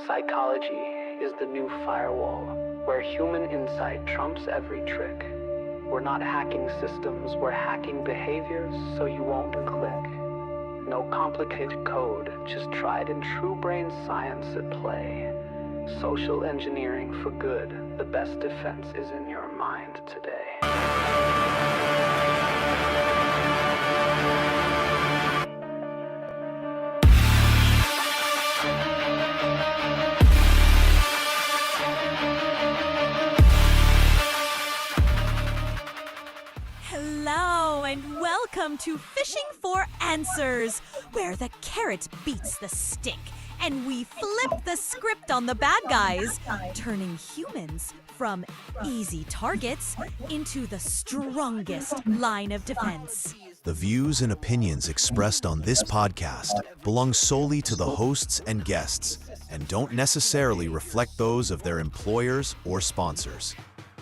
Psychology is the new firewall, where human insight trumps every trick. We're not hacking systems, we're hacking behaviors so you won't click. No complicated code, just tried and true brain science at play. Social engineering for good, the best defense is in your mind today. Hello and welcome to Phishing for Answers, where the carrot beats the stick and we flip the script on the bad guys, turning humans from easy targets into the strongest line of defense. The views and opinions expressed on this podcast belong solely to the hosts and guests and don't necessarily reflect those of their employers or sponsors.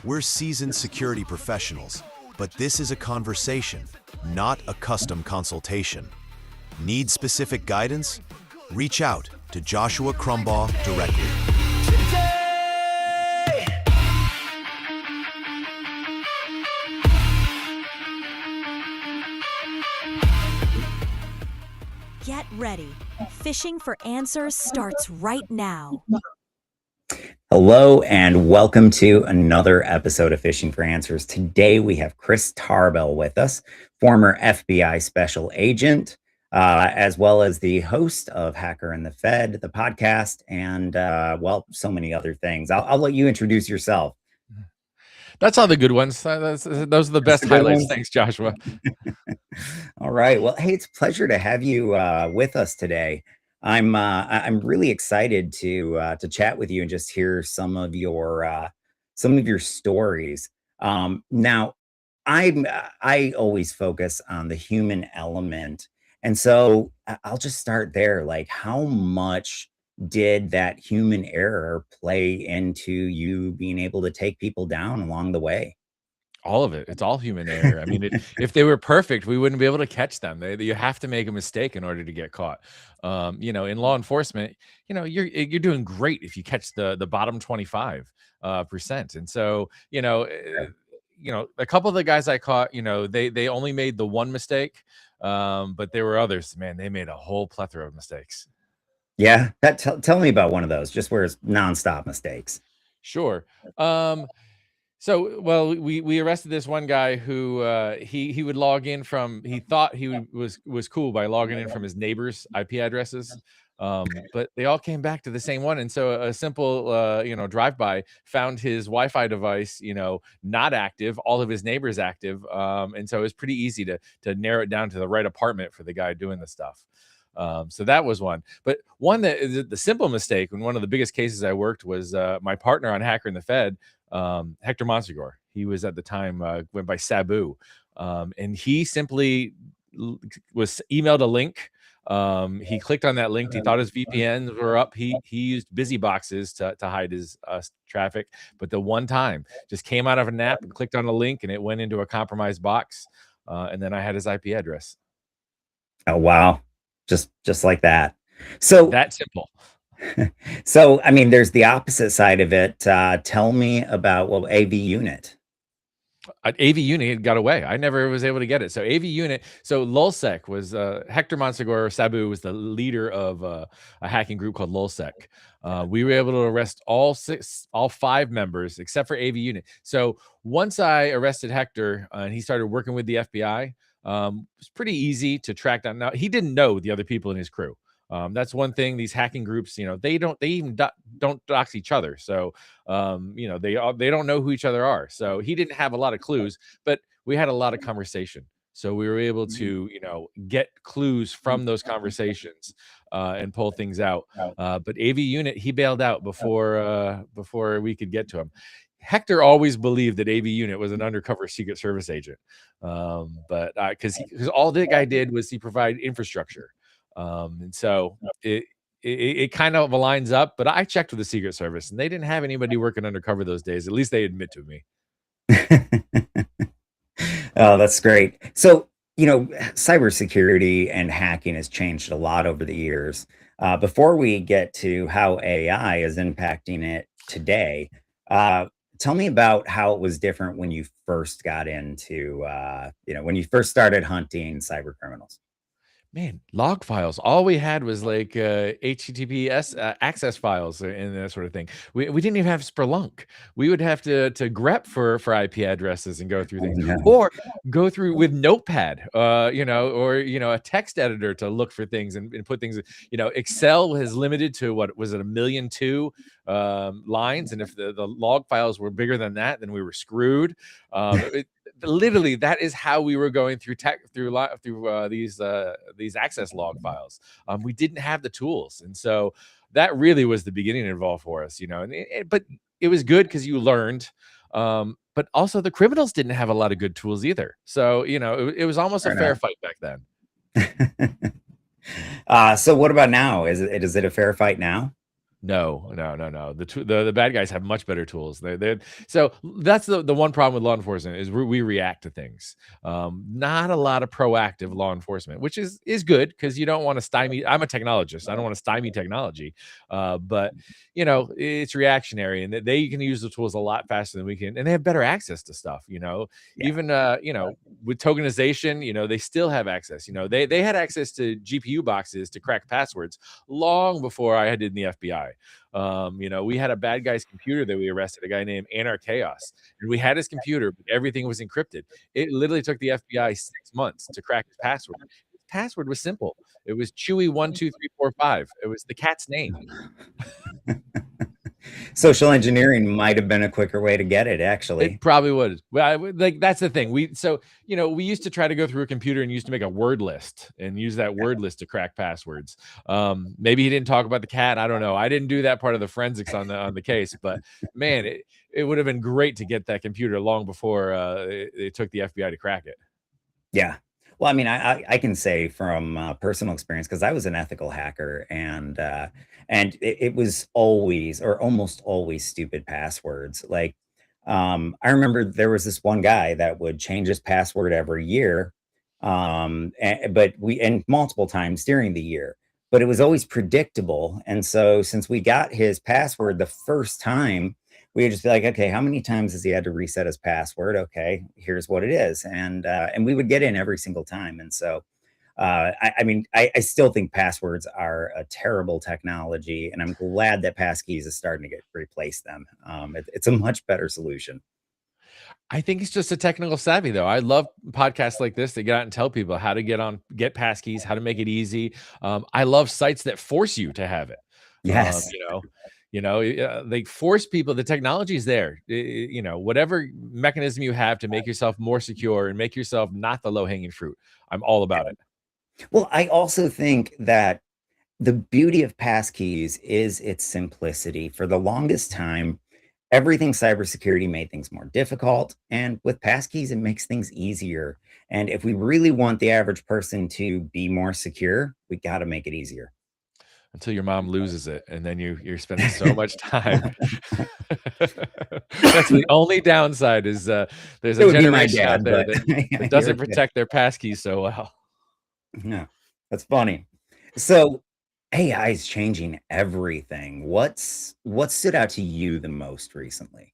We're seasoned security professionals, but this is a conversation, not a custom consultation. Need specific guidance? Reach out to Joshua Crumbaugh directly. Get ready. Phishing for Answers starts right now. Hello and welcome to another episode of Phishing for Answers. Today we have Chris Tarbell with us, former FBI special agent, as well as the host of Hacker and the Fed, the podcast, and well, so many other things. I'll let you introduce yourself. That's all the good ones. Those are the best highlights. Thanks, Joshua. All right. Well, hey, it's a pleasure to have you with us today. I'm really excited to chat with you and just hear some of your stories. Now, I always focus on the human element, and so I'll just start there. Like, how much did that human error play into you being able to take people down along the way? All of it. It's all human error. I mean, if they were perfect, we wouldn't be able to catch them. You have to make a mistake in order to get caught. In law enforcement, you're doing great if you catch the bottom 25%. And so, a couple of the guys I caught, they only made the one mistake, but there were others. Man, they made a whole plethora of mistakes. Yeah, tell me about one of those, just where it's nonstop mistakes. Sure. We arrested this one guy who he would log in from, he thought he was cool by logging in from his neighbor's IP addresses, but they all came back to the same one. And so a simple drive-by found his Wi-Fi device not active, all of his neighbors active, and so it was pretty easy to narrow it down to the right apartment for the guy doing the stuff. So that was one. But one that is the simple mistake, and one of the biggest cases I worked was my partner on Hacker and the Fed, Hector Monsegur. He was at the time went by Sabu, and he simply was emailed a link. He clicked on that link. He thought his VPNs were up. He used busy boxes to hide his traffic, but the one time just came out of a nap and clicked on a link, and it went into a compromised box. And then I had his IP address. Oh wow! Just like that. So that simple. So, I mean, there's the opposite side of it. Tell me about, AV Unit. AV Unit got away. I never was able to get it. So AV Unit, so LulzSec was, Hector Monsegur, Sabu was the leader of a hacking group called LulzSec. We were able to arrest all 5 members except for AV Unit. So once I arrested Hector and he started working with the FBI, it was pretty easy to track down. Now, he didn't know the other people in his crew. That's one thing. These hacking groups, they even don't dox each other. So, they don't know who each other are. So he didn't have a lot of clues, but we had a lot of conversation. So we were able to, get clues from those conversations and pull things out. But AV Unit, he bailed out before we could get to him. Hector always believed that AV Unit was an undercover Secret Service agent, but because all that guy did was he provided infrastructure. And so it kind of aligns up, but I checked with the Secret Service and they didn't have anybody working undercover those days. At least they admit to me. Oh, that's great. So Cybersecurity and hacking has changed a lot over the years. Before we get to how AI is impacting it today, uh, tell me about how it was different when you first got into, when you first started hunting cyber criminals. Man, log files. All we had was like HTTPS access files and that sort of thing. We didn't even have Splunk. We would have to grep for IP addresses and go through Oh, things, no. or go through with Notepad, or a text editor to look for things and put things. Excel has limited to what was it, 1,000,002 lines, and if the log files were bigger than that, then we were screwed. Literally, that is how we were going through these access log files. We didn't have the tools, and so that really was the beginning of all for us. But it was good because you learned. But also the criminals didn't have a lot of good tools either. So it was almost a Fair fair enough. fight back then. So what about now? Is it a fair fight now? No, no, no, no. The bad guys have much better tools. They so that's the one problem with law enforcement is we react to things. Not a lot of proactive law enforcement, which is good because you don't want to stymie. I'm a technologist. I don't want to stymie technology, but it's reactionary, and they can use the tools a lot faster than we can, and they have better access to stuff. Yeah. Even with tokenization, they still have access. They had access to GPU boxes to crack passwords long before I did in the FBI. We had a bad guy's computer that we arrested, a guy named Chaos, and we had his computer, but everything was encrypted. It literally took the FBI 6 months to crack his password. His password was simple. It was Chewy12345. It was the cat's name. Social engineering might have been a quicker way to get it, It actually. probably would. Well, like that's the thing. We used to try to go through a computer and used to make a word list and use that word list to crack passwords. Maybe he didn't talk about the cat. I don't know. I didn't do that part of the forensics on the case, but man, it would have been great to get that computer long before it took the FBI to crack it. Yeah. Well, I mean, I can say from personal experience because I was an ethical hacker, and it was always or almost always stupid passwords. Like, I remember there was this one guy that would change his password every year, but we and multiple times during the year, but it was always predictable. And so, since we got his password the first time, we would just be like, okay, how many times has he had to reset his password? Okay, here's what it is, and we would get in every single time. And so, I still think passwords are a terrible technology, and I'm glad that passkeys is starting to get replace them. It's a much better solution. I think it's just a technical savvy, though. I love podcasts like this that get out and tell people how to get passkeys, how to make it easy. I love sites that force you to have it. Um, Yes. you know, they force people. The technology is there. Whatever mechanism you have to make yourself more secure and make yourself not the low hanging fruit. I'm all about it. Well, I also think that the beauty of passkeys is its simplicity. For the longest time, everything cybersecurity made things more difficult, and with passkeys, it makes things easier. And if we really want the average person to be more secure, we got to make it easier. Until your mom loses it, and then you're spending so much time. That's the only downside is there's It a would be my generation out dad, there but that you're doesn't okay. protect their passkeys so well. Yeah, that's funny. So AI is changing everything. What stood out to you the most recently?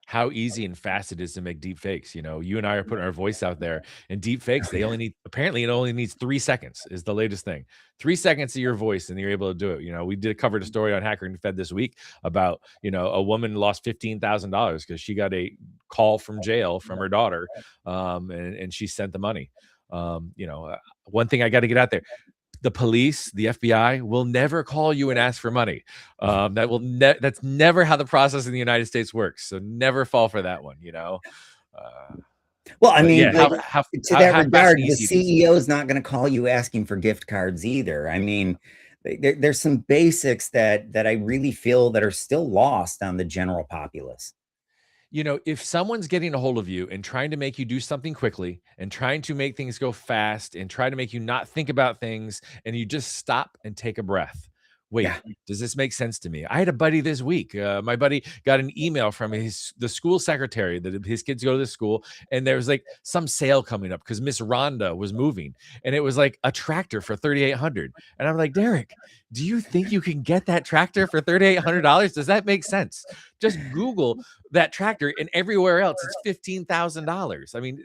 How easy and fast it is to make deep fakes. You and I are putting our voice out there, and deep fakes, Oh, yeah. apparently it only needs 3 seconds is the latest thing. 3 seconds of your voice, and you're able to do it. We did cover a story on Hacker and Fed this week about, a woman lost $15,000 because she got a call from jail from her daughter, and she sent the money. One thing I got to get out there: the police, the FBI will never call you and ask for money. That's never how the process in the United States works. So never fall for that one. Uh, Well, I but mean, yeah, but to that how fast regard, and the easy it is. CEO is not going to call you asking for gift cards either. I mean, there's some basics that I really feel that are still lost on the general populace. If someone's getting a hold of you and trying to make you do something quickly and trying to make things go fast and try to make you not think about things and you just stop and take a breath. Wait, Yeah. does this make sense to me? I had a buddy this week. My buddy got an email from the school secretary that his kids go to this school, and there was like some sale coming up because Miss Rhonda was moving, and it was like a tractor for 3,800. And I'm like, Derek, do you think you can get that tractor for $3,800? Does that make sense? Just Google that tractor, and everywhere else it's $15,000. I mean,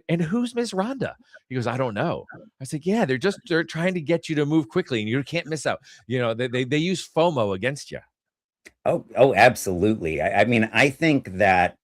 and who's Miss Rhonda? He goes, I don't know. I said, yeah, they're trying to get you to move quickly, and you can't miss out. They use FOMO against you. Oh, absolutely. I mean, I think that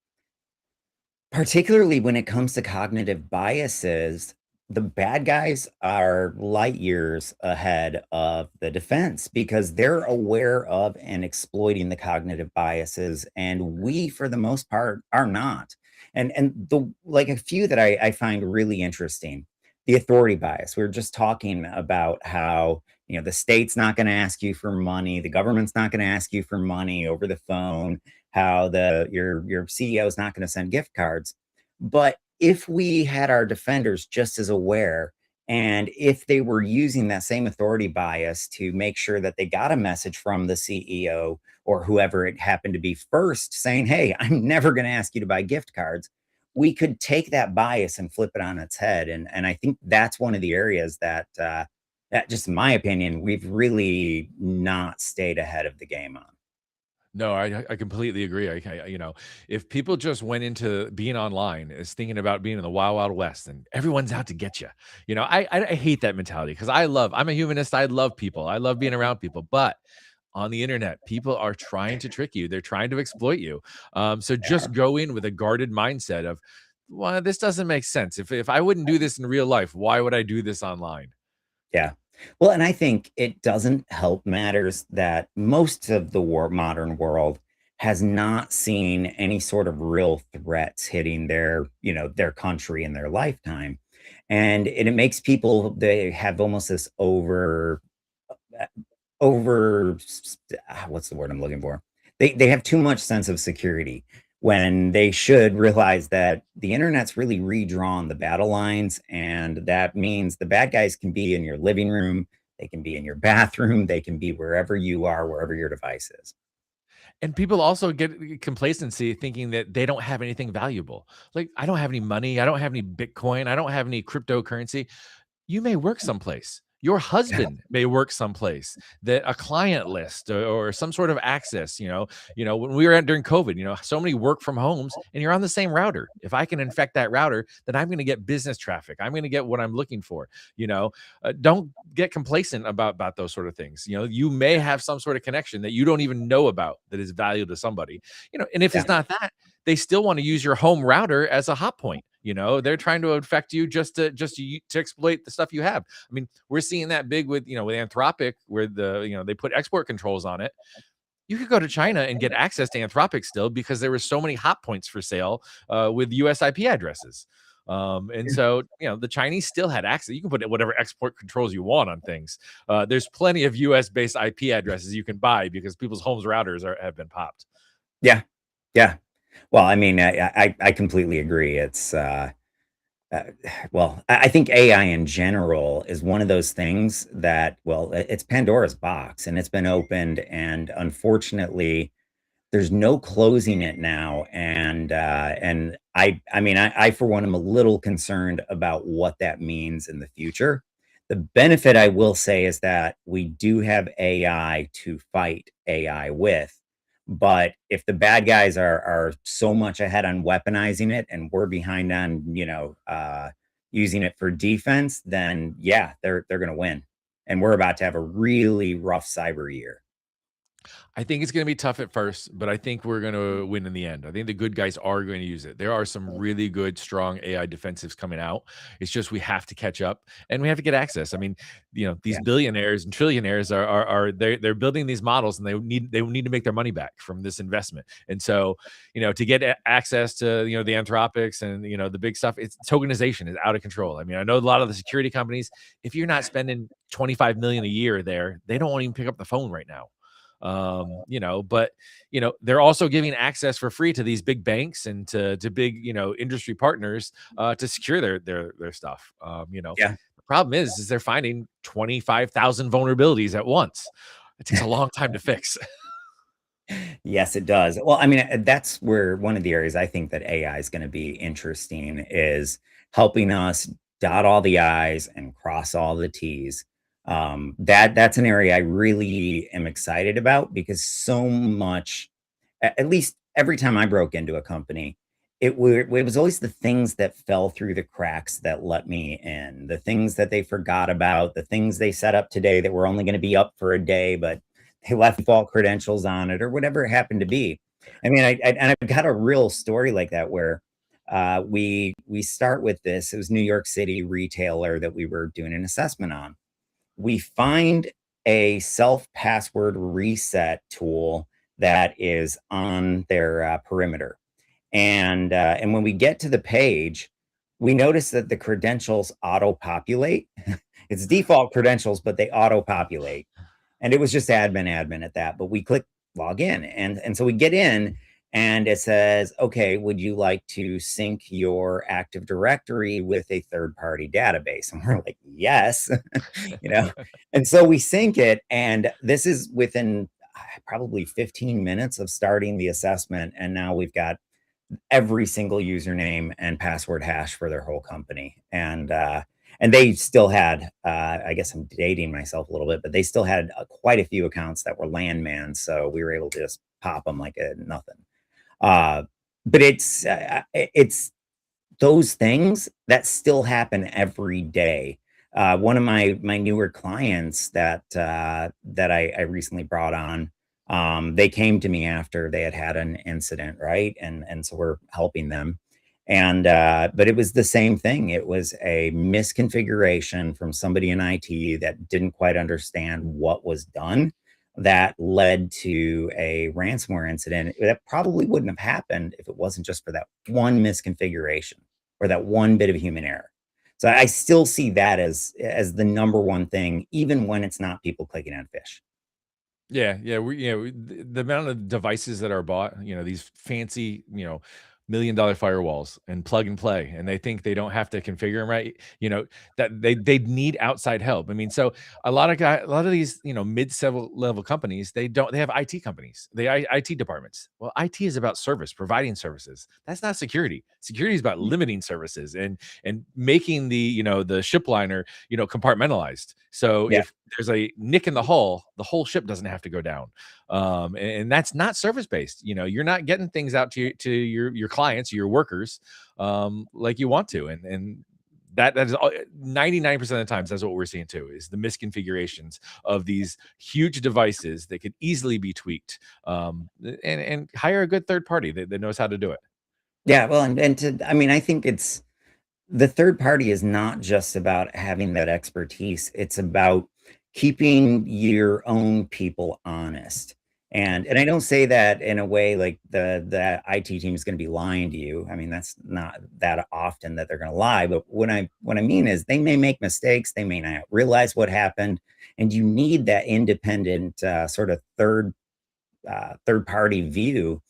particularly when it comes to cognitive biases, the bad guys are light years ahead of the defense because they're aware of and exploiting the cognitive biases, and we, for the most part, are not. And the like a few that I find really interesting, the authority bias. We were just talking about how the state's not going to ask you for money, the government's not going to ask you for money over the phone, how your CEO is not going to send gift cards. But if we had our defenders just as aware, and if they were using that same authority bias to make sure that they got a message from the CEO or whoever it happened to be first saying, hey, I'm never going to ask you to buy gift cards, we could take that bias and flip it on its head. And I think that's one of the areas that just in my opinion, we've really not stayed ahead of the game on. No, I completely agree. If people just went into being online as thinking about being in the wild, wild west, and everyone's out to get you. I hate that mentality because I'm a humanist. I love people. I love being around people, but on the internet, people are trying to trick you. They're trying to exploit you. So just go in with a guarded mindset of, well, this doesn't make sense. If I wouldn't do this in real life, why would I do this online? Yeah. Well, and I think it doesn't help matters that most of the modern world has not seen any sort of real threats hitting their country in their lifetime. And it makes people, they have almost this what's the word I'm looking for? They have too much sense of security when they should realize that the internet's really redrawn the battle lines, and that means the bad guys can be in your living room, they can be in your bathroom, they can be wherever you are, wherever your device is. And people also get complacency thinking that they don't have anything valuable. Like, I don't have any money, I don't have any Bitcoin, I don't have any cryptocurrency. You may work someplace. Your Yeah, husband may work someplace that a client list or some sort of access. When we were at during COVID, so many work from homes, and you're on the same router. If I can infect that router, then I'm going to get business traffic. I'm going to get what I'm looking for. Don't get complacent about those sort of things. You may have some sort of connection that you don't even know about that is valuable to somebody. And if yeah, it's not that, they still want to use your home router as a hot point. They're trying to affect you to exploit the stuff you have. I mean, we're seeing that big with Anthropic, where they put export controls on it. You could go to China and get access to Anthropic still because there were so many hot points for sale with US IP addresses. And so, the Chinese still had access. You can put whatever export controls you want on things. There's plenty of US based IP addresses you can buy because people's homes routers have been popped. yeah, yeah. Well, I mean, I completely agree. Uh, well, I think AI in general is one of those things that, well, it's Pandora's box and it's been opened, and unfortunately, there's no closing it now. And I mean, I for one am a little concerned about what that means in the future. The benefit I will say is that we do have AI to fight AI with. But if the bad guys are so much ahead on weaponizing it and we're behind on, using it for defense, then yeah, they're gonna win. And we're about to have a really rough cyber year. I think it's going to be tough at first, but I think we're going to win in the end. I think the good guys are going to use it. There are some really good, strong AI defensives coming out. It's just we have to catch up and we have to get access. I mean, these Yeah. billionaires and trillionaires they're building these models, and they need to make their money back from this investment. And so, to get access to the Anthropics and the big stuff, it's tokenization is out of control. I mean, I know a lot of the security companies, if you're not spending 25 million a year there, they don't want to even pick up the phone right now. But they're also giving access for free to these big banks and to big industry partners to secure their stuff. Yeah. Problem is they're finding 25,000 vulnerabilities at once. It takes a long time to fix. Yes, it does. Well, I mean, that's where one of the areas I think that AI is going to be interesting is helping us dot all the I's and cross all the T's. That's an area I really am excited about because so much, at least every time I broke into a company, it was always the things that fell through the cracks that let me in, the things that they forgot about, the things they set up today that were only going to be up for a day, but they left default credentials on it or whatever it happened to be. I mean, and I've got a real story like that where we start with this. It was New York City retailer that we were doing an assessment on. We find a self password reset tool that is on their perimeter. And when we get to the page, we notice that the credentials auto-populate. It's default credentials, but they auto-populate. And it was just admin at that. But we click log in. And so we get in and it says, okay, would you like to sync your Active Directory with a third-party database? And we're like, yes, you know. And so we sync it. And this is within probably 15 minutes of starting the assessment. And now we've got every single username and password hash for their whole company. And they still had, I guess I'm dating myself a little bit, but they still had quite a few accounts that were landmans. So we were able to just pop them like nothing. But it's those things that still happen every day. One of my newer clients that I recently brought on, they came to me after they had an incident, right? And so we're helping them. And but it was the same thing. It was a misconfiguration from somebody in IT that didn't quite understand what was done that led to a ransomware incident that probably wouldn't have happened if it wasn't just for that one misconfiguration or that one bit of human error. So I still see that as the number one thing, even when it's not people clicking on fish. Yeah, yeah, the amount of devices that are bought, these fancy, $1 million firewalls and plug and play, and they think they don't have to configure them right. That they need outside help. I mean, so a lot of these, mid-level companies, they have IT companies, IT departments. Well, IT is about service, providing services. That's not security. Security is about limiting services and making the ship liner, compartmentalized. So Yeah. if there's a nick in the whole ship doesn't have to go down. And that's not service based. You're not getting things out to your clients, your workers, like you want to. And that is 99% of the times that's what we're seeing too, is the misconfigurations of these huge devices that could easily be tweaked. And hire a good third party that knows how to do it. Yeah, well, I mean, I think it's the third party is not just about having that expertise. It's about keeping your own people honest. And I don't say that in a way like the IT team is going to be lying to you. I mean, that's not that often that they're going to lie. But what I mean is they may make mistakes. They may not realize what happened, and you need that independent sort of third party view,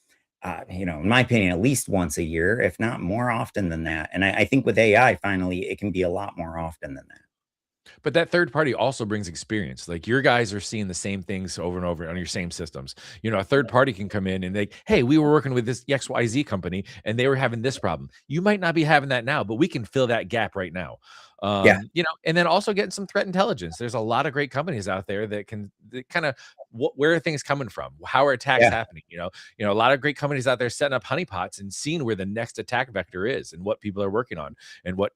in my opinion, at least once a year, if not more often than that. And I think with AI, finally, it can be a lot more often than that. But that third party also brings experience. Like your guys are seeing the same things over and over on your same systems. A third party can come in and hey, we were working with this XYZ company and they were having this problem. You might not be having that now, but we can fill that gap right now. Yeah. And then also getting some threat intelligence. There's a lot of great companies out there that kind of where are things coming from? How are attacks happening? A lot of great companies out there setting up honeypots and seeing where the next attack vector is and what people are working on and what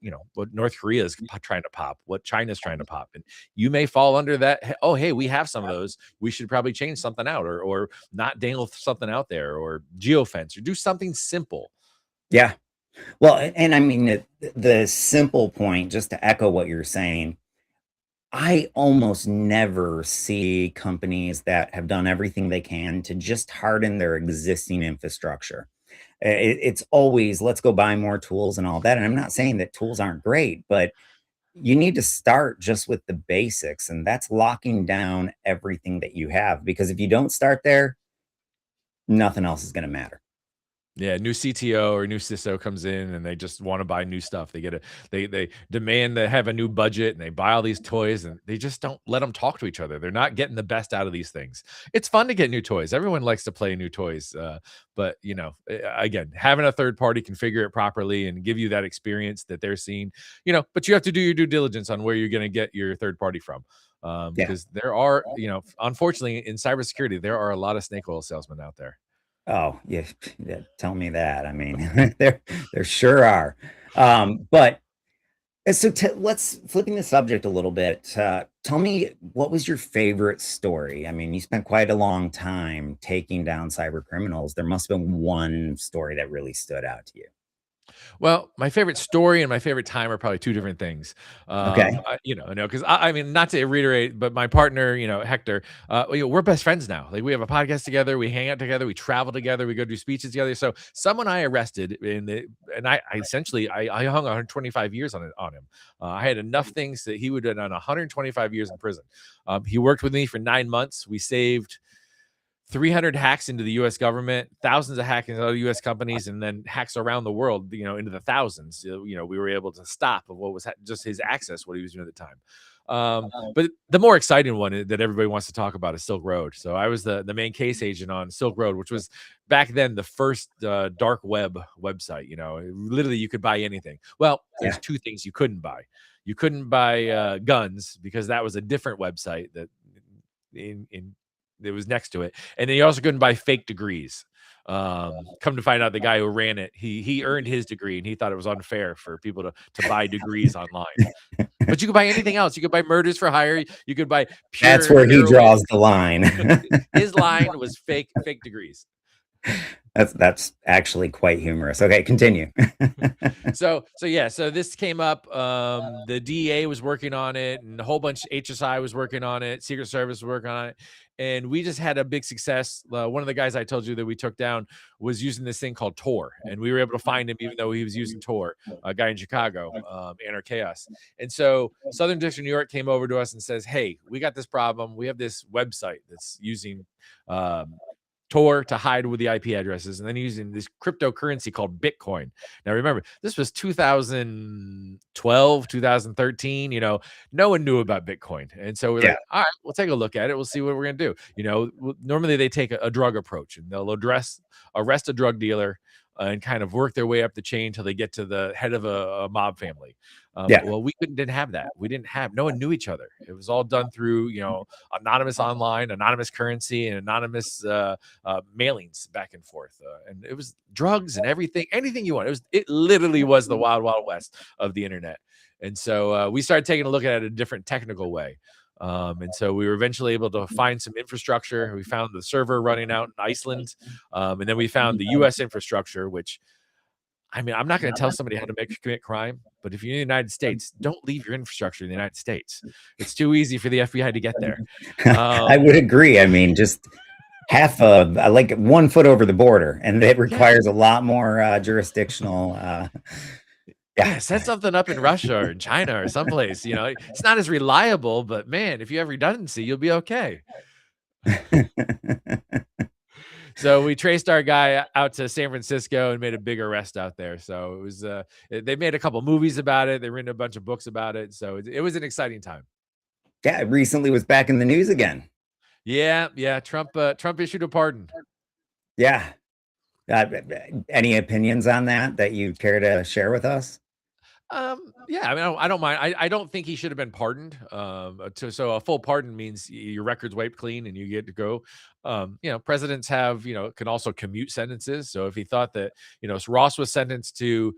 North Korea is trying to pop, what China's trying to pop. And you may fall under that. Oh, hey, we have some of those. We should probably change something out or not dangle something out there or geofence or do something simple. Yeah. Well, and I mean, the simple point, just to echo what you're saying, I almost never see companies that have done everything they can to just harden their existing infrastructure. It's always, let's go buy more tools and all that. And I'm not saying that tools aren't great, but you need to start just with the basics, and that's locking down everything that you have. Because if you don't start there, nothing else is going to matter. Yeah, new CTO or new CISO comes in and they just want to buy new stuff. They demand to have a new budget and they buy all these toys and they just don't let them talk to each other. They're not getting the best out of these things. It's fun to get new toys. Everyone likes to play new toys. But again, having a third party configure it properly and give you that experience that they're seeing, but you have to do your due diligence on where you're going to get your third party from. Yeah. Because there are, unfortunately in cybersecurity, there are a lot of snake oil salesmen out there. Oh, yeah, yeah, tell me that. I mean, there sure are. But so let's flipping the subject a little bit. Tell me, what was your favorite story? I mean, you spent quite a long time taking down cyber criminals. There must have been one story that really stood out to you. Well, my favorite story and my favorite time are probably two different things. Okay. Because I mean, not to reiterate, but my partner, Hector, we're best friends now. Like we have a podcast together, we hang out together, we travel together, we go do speeches together. So someone I arrested and I essentially I hung 125 years on him. I had enough things that he would have done 125 years in prison. He worked with me for 9 months. We saved 300 hacks into the U.S. government, thousands of hacks into other U.S. companies, and then hacks around the world, into the thousands. We were able to stop of what was just his access, what he was doing at the time. But the more exciting one that everybody wants to talk about is Silk Road. So I was the main case agent on Silk Road, which was back then the first dark web website. Literally you could buy anything. Well, there's two things you couldn't buy. You couldn't buy guns because that was a different website that it was next to it, and then you also couldn't buy fake degrees. Come to find out, the guy who ran it, he earned his degree, and he thought it was unfair for people to buy degrees online. But you could buy anything else. You could buy murders for hire. You could buy pure. That's where he draws the line. His line was fake degrees. That's actually quite humorous. Okay, continue. So this came up. The DEA was working on it, and a whole bunch of HSI was working on it. Secret Service was working on it, and we just had a big success. One of the guys I told you that we took down was using this thing called Tor, and we were able to find him even though he was using Tor. A guy in Chicago, Anar Chaos. And so Southern District of New York came over to us and says, "Hey, we got this problem. We have this website that's using Tor to hide with the IP addresses, and then using this cryptocurrency called Bitcoin." Now, remember, this was 2012, 2013. No one knew about Bitcoin, and so we're like, "All right, we'll take a look at it. We'll see what we're gonna do." Normally they take a drug approach, and they'll arrest a drug dealer and kind of work their way up the chain till they get to the head of a mob family. Well, we didn't have that. No one knew each other. It was all done through, anonymous online, anonymous currency, and anonymous mailings back and forth. And it was drugs and anything you want. It literally was the wild, wild west of the internet. And so we started taking a look at it a different technical way. And so we were eventually able to find some infrastructure. We found the server running out in Iceland. And then we found the U.S. infrastructure, which, I mean, I'm not going to tell somebody how to commit crime, but if you're in the United States, don't leave your infrastructure in the United States. It's too easy for the FBI to get there. I would agree. I mean, just like 1 foot over the border, and it requires a lot more jurisdictional. Set something up in Russia or in China or someplace. It's not as reliable, but man, if you have redundancy, you'll be okay. So we traced our guy out to San Francisco and made a big arrest out there. So it was they made a couple movies about it. They written a bunch of books about it. So it was an exciting time. Yeah, it recently was back in the news again. Yeah. Trump issued a pardon. Yeah. Any opinions on that you care to share with us? Yeah, I mean, I don't mind. I don't think he should have been pardoned. So a full pardon means your record's wiped clean and you get to go. Presidents can also commute sentences. So if he thought that, Ross was sentenced to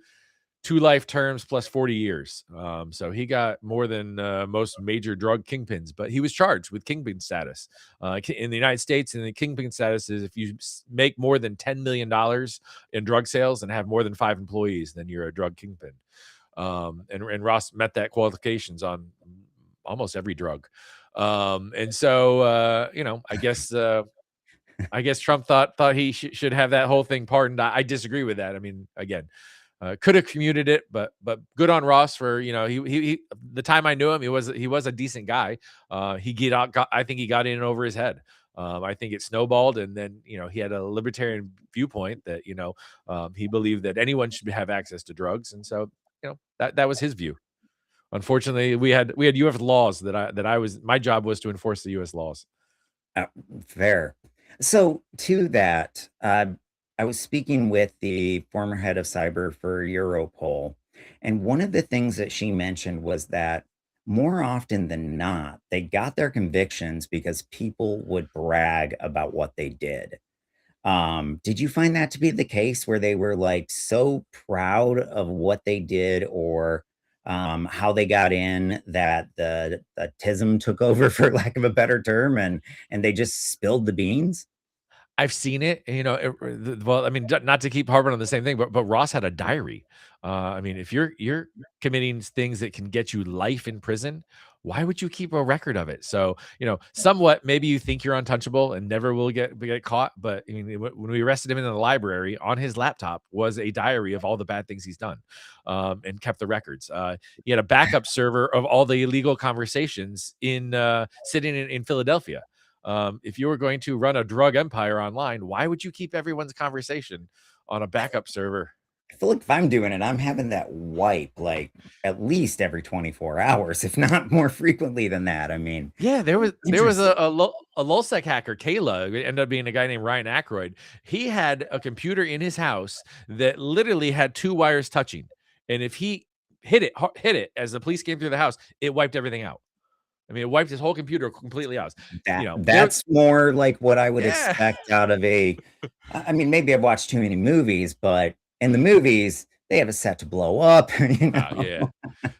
2 life terms plus 40 years. So he got more than most major drug kingpins, but he was charged with kingpin status. In the United States, and the kingpin status is if you make more than $10 million in drug sales and have more than 5 employees, then you're a drug kingpin. And Ross met that qualifications on almost every drug. And so, I guess Trump thought he should have that whole thing pardoned. I disagree with that. I mean, again, could have commuted it, but good on Ross for, he the time I knew him, he was a decent guy. I think he got in over his head. I think it snowballed, and then he had a libertarian viewpoint that he believed that anyone should have access to drugs, and so that was his view. Unfortunately, we had U.S. laws that I was my job was to enforce the U.S. laws. Uh, Fair. So to that, I was speaking with the former head of cyber for Europol, and one of the things that she mentioned was that more often than not, they got their convictions because people would brag about what they did. Did you find that to be the case where they were like so proud of what they did or how they got in that the tism took over, for lack of a better term, and they just spilled the beans? I've seen it, well, I mean, not to keep harping on the same thing, but Ross had a diary. I mean, if you're committing things that can get you life in prison, why would you keep a record of it? So, somewhat maybe you think you're untouchable and never will get caught, but I mean, when we arrested him in the library, on his laptop was a diary of all the bad things he's done, and kept the records. He had a backup server of all the illegal conversations in sitting in Philadelphia. If you were going to run a drug empire online, why would you keep everyone's conversation on a backup server? I feel like if I'm doing it, I'm having that wipe like at least every 24 hours, if not more frequently than that. I mean, Yeah, there was interesting. a LulzSec hacker, Kayla, who ended up being a guy named Ryan Aykroyd. He had a computer in his house that literally had two wires touching, and if he hit it as the police came through the house, it wiped everything out. I mean, it wiped his whole computer completely out. There, That's more like what I would yeah. expect out of I mean, maybe I've watched too many movies, but in the movies, they have it set to blow up, you Yeah. know?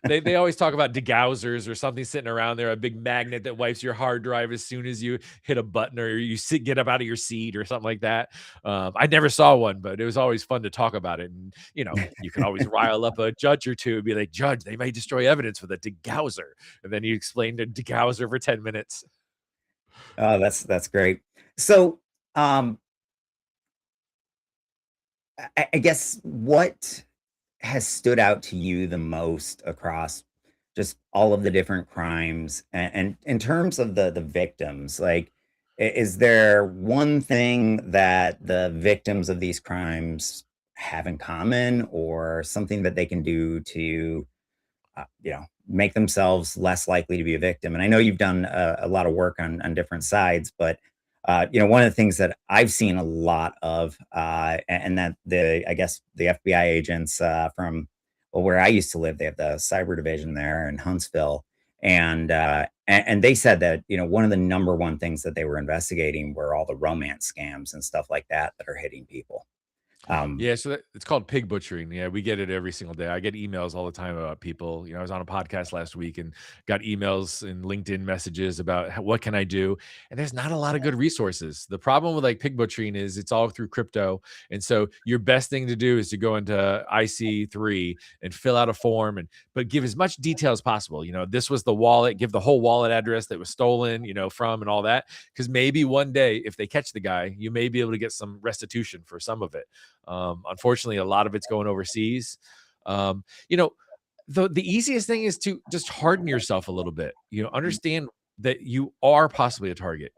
They always talk about degausers or something sitting around there, a big magnet that wipes your hard drive as soon as you hit a button or get up out of your seat or something like that. I never saw one, but it was always fun to talk about it. And you can always rile up a judge or two and be like, "Judge, they may destroy evidence with a degausser," and then you explain the degauser for 10 minutes. Oh, that's great. So, um, I guess what has stood out to you the most across just all of the different crimes and in terms of the victims, like is there one thing that the victims of these crimes have in common or something that they can do to make themselves less likely to be a victim? And I know you've done a lot of work on different sides, but one of the things that I've seen a lot of, and that I guess the FBI agents from where I used to live, they have the cyber division there in Huntsville, and they said that one of the number one things that they were investigating were all the romance scams and stuff like that are hitting people. Um, Yeah, so it's called pig butchering. Yeah, we get it every single day. I get emails all the time about people. I was on a podcast last week and got emails and LinkedIn messages about what can I do, and there's not a lot of good resources. The problem with like pig butchering is it's all through crypto, and so your best thing to do is to go into IC3 and fill out a form, but give as much detail as possible. This was the wallet. Give the whole wallet address that was stolen, from, and all that, because maybe one day if they catch the guy, you may be able to get some restitution for some of it. Unfortunately, a lot of it's going overseas. Um, you know, the easiest thing is to just harden yourself a little bit. Understand that you are possibly a target.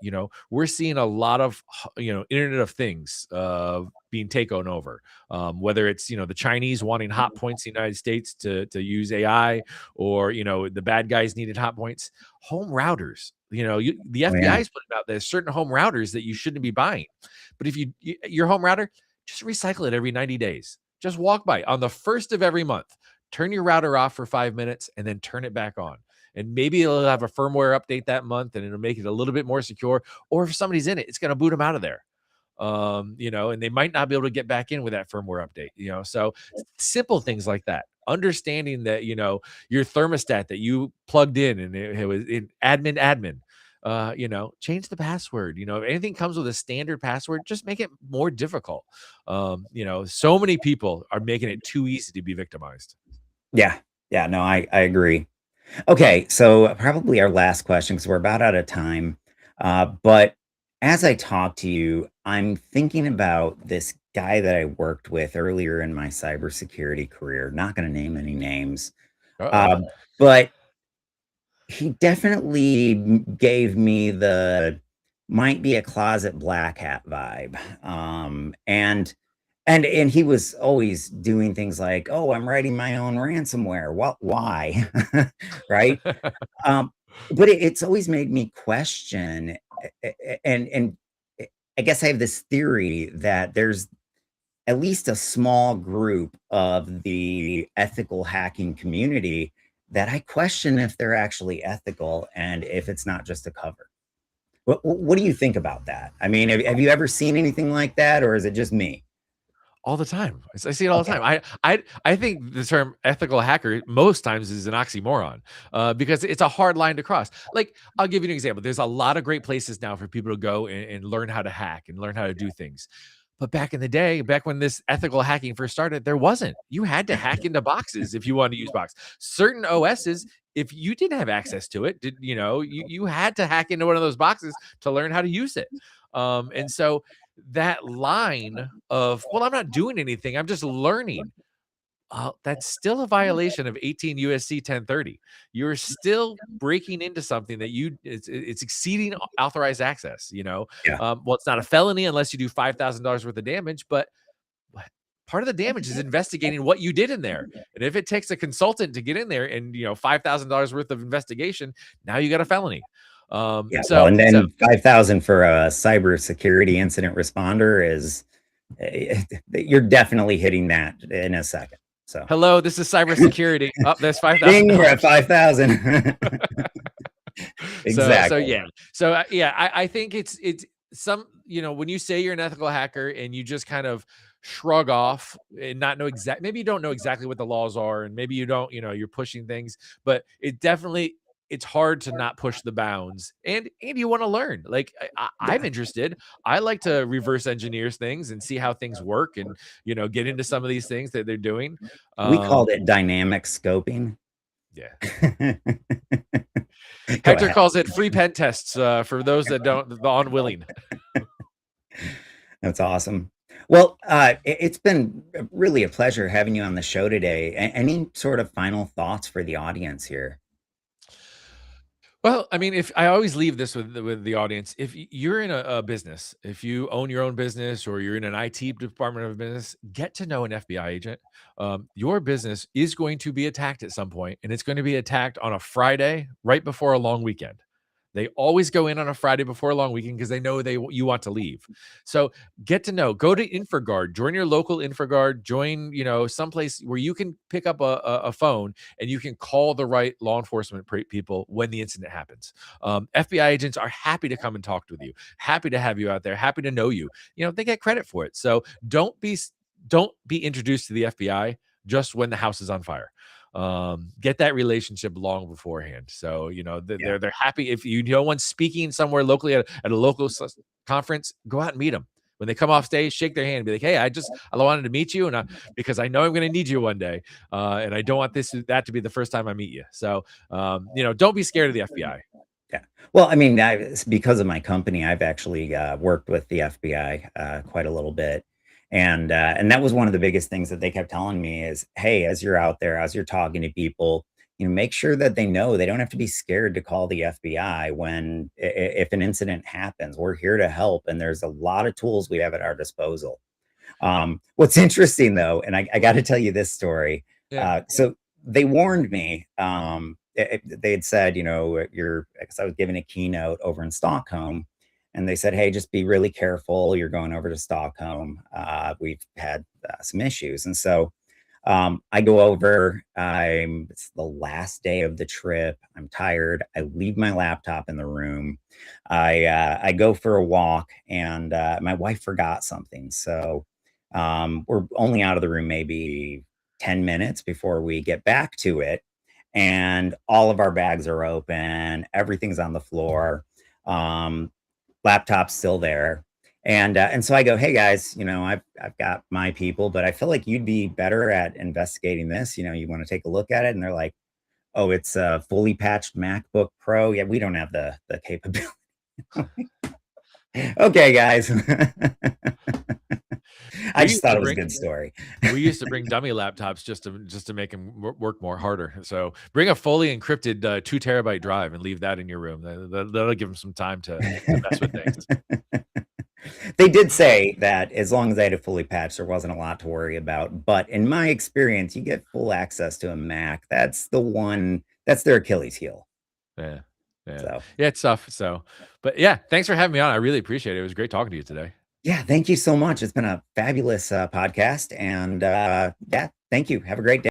We're seeing a lot of Internet of Things being taken over. Whether it's the Chinese wanting hot points in the United States to use AI, or the bad guys needed hot points. Home routers. The oh FBI yeah, is putting out there's certain home routers that you shouldn't be buying. But if your home router, just recycle it every 90 days. Just walk by on the first of every month. Turn your router off for 5 minutes and then turn it back on. And maybe it'll have a firmware update that month and it'll make it a little bit more secure. Or if somebody's in it, it's going to boot them out of there. And they might not be able to get back in with that firmware update. So simple things like that. Understanding that, your thermostat that you plugged in and it was in admin, change the password. If anything comes with a standard password, just make it more difficult. So many people are making it too easy to be victimized. yeah, yeah. No, I agree. Okay, so probably our last question because we're about out of time. But as I talk to you, I'm thinking about this guy that I worked with earlier in my cybersecurity career. Not going to name any names, Uh-oh. uh, but he definitely gave me the might be a closet black hat vibe. And he was always doing things like, "Oh, I'm writing my own ransomware." What? Why? Right? Um, but it's always made me question, and I guess I have this theory that there's at least a small group of the ethical hacking community that I question if they're actually ethical and if it's not just a cover. What do you think about that? I mean, have you ever seen anything like that, or is it just me? All the time. I see it all the Okay. time. I think the term ethical hacker most times is an oxymoron, because it's a hard line to cross. Like, I'll give you an example. There's a lot of great places now for people to go and learn how to hack and learn how to do things. But back in the day, back when this ethical hacking first started, there wasn't. You had to hack into boxes if you wanted to use box. Certain OSs, if you didn't have access to it, you had to hack into one of those boxes to learn how to use it. And so that line of, well, I'm not doing anything, I'm just learning. That's still a violation of 18 USC 1030. You're still breaking into something that it's exceeding authorized access. Yeah. Well, it's not a felony unless you do $5,000 worth of damage, but part of the damage is investigating what you did in there. And if it takes a consultant to get in there and $5,000 worth of investigation, now you got a felony. Yeah. Well, So and then 5,000 for a cybersecurity incident responder is you're definitely hitting that in a second. So hello, this is cybersecurity. Oh, that's ding, we're at $5,000. 5,000. So Exactly. yeah. So yeah, I think it's some, when you say you're an ethical hacker and you just kind of shrug off and not know maybe you don't know exactly what the laws are, and maybe you don't, you're pushing things, but it's hard to not push the bounds, and you want to learn. Like, I'm interested. I like to reverse engineer things and see how things work, and get into some of these things that they're doing. We called Um, it dynamic scoping. yeah. Go Hector ahead. calls it free pen tests, for those that don't, the unwilling. That's awesome. Well, it's been really a pleasure having you on the show today. Any sort of final thoughts for the audience here? Well, I mean, if I always leave this with the audience, if you're in a business, if you own your own business or you're in an IT department of a business, get to know an FBI agent. Your business is going to be attacked at some point, and it's going to be attacked on a Friday right before a long weekend. They always go in on a Friday before a long weekend because they know you want to leave. So get to know. Go to InfraGard. Join your local InfraGard. Join someplace where you can pick up a phone and you can call the right law enforcement people when the incident happens. FBI agents are happy to come and talk with you. Happy to have you out there. Happy to know you. They get credit for it. So don't be introduced to the FBI just when the house is on fire. Get that relationship long beforehand. So Yeah. they're happy if no one's speaking somewhere locally at a local conference. Go out and meet them when they come off stage. Shake their hand, be like, hey, I wanted to meet you, and because I know I'm going to need you one day, and I don't want that to be the first time I meet you. So don't be scared of the FBI. Yeah. Well, I mean, it's because of my company, I've actually worked with the FBI quite a little bit. And that was one of the biggest things that they kept telling me is, hey, as you're out there, as you're talking to people, make sure that they know they don't have to be scared to call the FBI when if an incident happens. We're here to help, and there's a lot of tools we have at our disposal. What's interesting though, and I got to tell you this story. Yeah. So they warned me. They had said, because I was giving a keynote over in Stockholm, and they said, hey, just be really careful. You're going over to Stockholm. We've had some issues. And so I go over. It's the last day of the trip. I'm tired. I leave my laptop in the room. I go for a walk, and my wife forgot something. So we're only out of the room maybe 10 minutes before we get back to it. And all of our bags are open. Everything's on the floor. Laptop's still there. And so I go, hey guys, I've got my people, but I feel like you'd be better at investigating this. You want to take a look at it? And they're like, oh, it's a fully patched MacBook Pro. Yeah, we don't have the capability. Okay, guys. I We just used thought to it was a bring good story. we used to bring dummy laptops just to make them work more harder. So bring a fully encrypted 2 terabyte drive and leave that in your room. That'll give them some time to mess with things. They did say that as long as they had it fully patched, there wasn't a lot to worry about. But in my experience, you get full access to a Mac. That's their Achilles heel. Yeah. So Yeah, it's tough. So, but yeah, thanks for having me on. I really appreciate it. It was great talking to you today. yeah, thank you so much. It's been a fabulous podcast. And yeah, thank you. Have a great day.